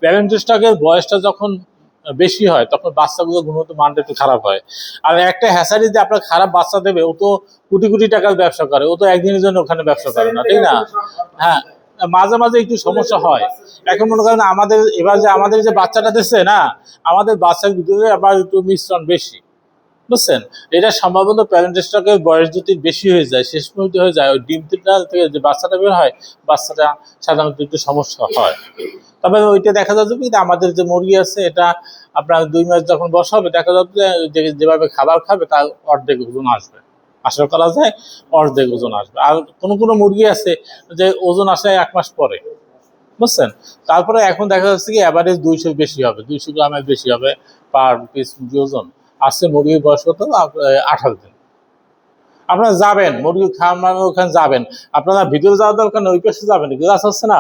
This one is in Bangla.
প্যারেন্ট স্টকের বয়সটা যখন বেশি হয় তখন বাচ্চাগুলো গুণগত মানটা একটু খারাপ হয়। আর একটা হ্যাচারিতে আপনার খারাপ বাচ্চা দেবে, ও তো কোটি কোটি টাকার ব্যবসা করে, ও তো একদিনের জন্য ওখানে ব্যবসা করে না, ঠিক না? হ্যাঁ, মাঝে মাঝে একটু সমস্যা হয়। এখন মনে করেন আমাদের এবার যে আমাদের যে বাচ্চাটা দিচ্ছে না, আমাদের বাচ্চার ভিতরে আবার একটু মিশ্রণ বেশি, বুঝছেন? এটা সম্ভবত প্যারেন্ট স্টকের বয়স যদি বেশি হয়ে যায়, শেষ পর্যন্ত হয়ে যায়, ওই ডিমটা থেকে যে বাচ্চাটা বের হয়, বাচ্চাটা সাধারণত একটু সমস্যা হয়। তবে ওইটা দেখা যাচ্ছে কি, আমাদের যে মুরগি আছে এটা আপনার 2 মাস যখন বসা হবে, দেখা যাচ্ছে যে যেভাবে খাবার খাবে তার অর্ধেক ওজন আসবে, আশা করা যায় অর্ধেক ওজন আসবে। আর কোনো কোনো মুরগি আছে যে ওজন আসে 1 মাস পরে, বুঝছেন? তারপরে এখন দেখা যাচ্ছে কি অ্যাভারেজ 200 বেশি হবে, 200 গ্রামের বেশি হবে পার পিস ওজন। আজকে মুরগির বয়স কত? 28 দিন। আপনারা যাবেন মুরগি খামার ওখানে যাবেন, আপনারা ভিতরে যাওয়ার দরকার নেই, ওই পাশে যাবেন, গাছ আছে না,